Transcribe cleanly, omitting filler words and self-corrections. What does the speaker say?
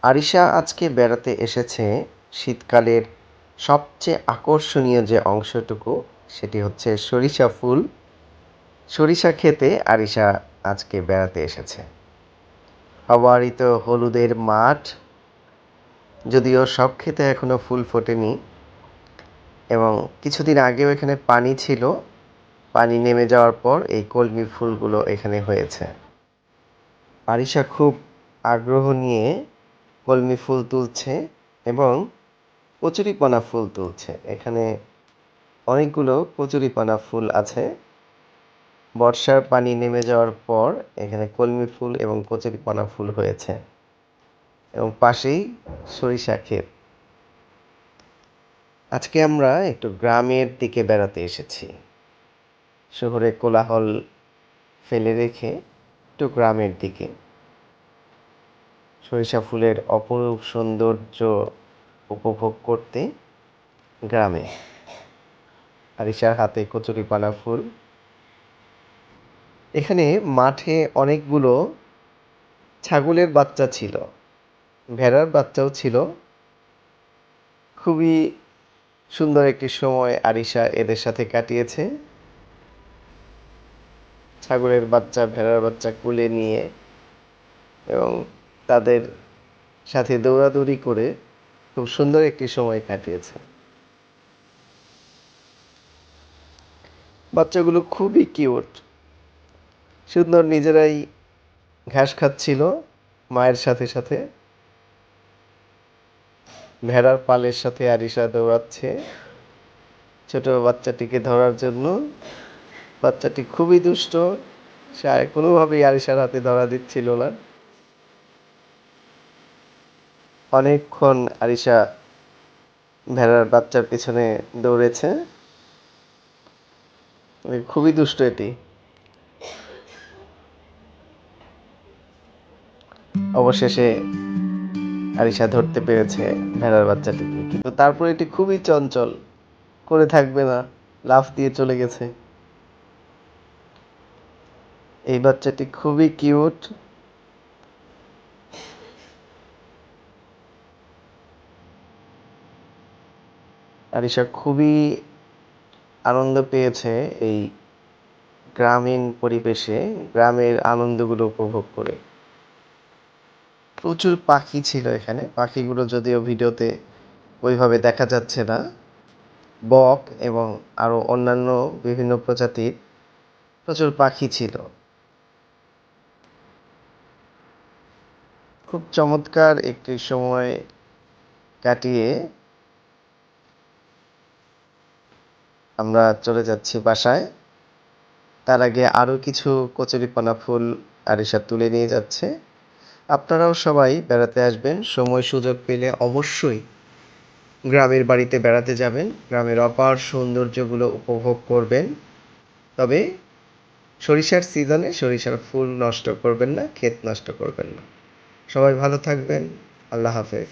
আরিশা আজকে বেড়াতে এসেছে শীতকালের সবচেয়ে আকর্ষণীয় যে অংশটুকু সেটি হচ্ছে সরিষা ফুল। সরিষা খেতে আরিশা আজকে বেড়াতে এসেছে। অবারিত হলুদের মাঠ, যদিও সব ক্ষেতে এখনো ফুল ফোটেনি এবং কিছুদিন আগেও এখানে পানি ছিল। পানি নেমে যাওয়ার পর এই কলমি ফুলগুলো এখানে হয়েছে। আরিশা খুব আগ্রহ নিয়ে কলমি ফুল তুলছে এবং কচুরিপানা ফুল তুলছে। এখানে অনেকগুলো কচুরিপানা ফুল আছে। বর্ষার পানি নেমে যাওয়ার পর এখানে কলমি ফুল এবং কচুরিপানা ফুল হয়েছে এবং পাশেই সরিষা ক্ষেত। আজকে আমরা একটু গ্রামের দিকে বেড়াতে এসেছি। শহরে কোলাহল ফেলে রেখে একটু গ্রামের দিকে। সরিষা ফুলের অপরূপ সৌন্দর্য উপভোগ করতে গ্রামে। আরিশার হাতে কচুরিপানা ফুল। এখানে মাঠে অনেকগুলো ছাগলের বাচ্চা ছিল, ভেড়ার বাচ্চাও ছিল। খুবই সুন্দর একটি সময় আরিশা এদের সাথে কাটিয়েছে। ছাগলের বাচ্চা, ভেড়ার বাচ্চা কোলে নিয়ে এবং তাদের সাথে দৌড়াদৌড়ি করে খুব সুন্দর একটি সময় কাটিয়েছে। বাচ্চাগুলো খুবই কিউট, সুন্দর নিজেরাই ঘাস খাচ্ছিল মায়ের সাথে সাথে। ভেড়ার পালের সাথে আরিশা দৌড়াচ্ছে ছোট বাচ্চাটিকে ধরার জন্য। বাচ্চাটি খুবই দুষ্ট, সে আর কোনোভাবেই আরিশার হাতে ধরা দিচ্ছিল না। অনেকক্ষণ আরিশা ভেড়ার বাচ্চার পিছনে দৌড়েছে। খুবই দুষ্ট এটি। অবশেষে আরিশা ধরতে পেরেছে ভেড়ার বাচ্চাটিকে, কিন্তু তারপর এটি খুবই চঞ্চল, করে থাকবে না, লাফ দিয়ে চলে গেছে। এই বাচ্চাটি খুবই কিউট। আরিশা খুবই আনন্দ পেয়েছে এই গ্রামীণ পরিবেশে, গ্রামের আনন্দগুলো উপভোগ করে। প্রচুর পাখি ছিল এখানে। পাখিগুলো যদিও ভিডিওতে ওইভাবে দেখা যাচ্ছে না। বক এবং আরো অন্যান্য বিভিন্ন প্রজাতির প্রচুর পাখি ছিল। খুব চমৎকার একটি সময় কাটিয়ে আমরা চলে যাচ্ছি বাসায়। তার আগে আরো কিছু কচুরিপানা ফুল আরিশা তুলে নিয়ে যাচ্ছে। আপনারাও সবাই বেড়াতে আসবেন, সময় সুযোগ পেলে অবশ্যই গ্রামের বাড়িতে বেড়াতে যাবেন, গ্রামের অপার সৌন্দর্যগুলো উপভোগ করবেন। তবে সরিষার সিজনে সরিষার ফুল নষ্ট করবেন না, ক্ষেত নষ্ট করবেন না। সবাই ভালো থাকবেন। আল্লাহ হাফেজ।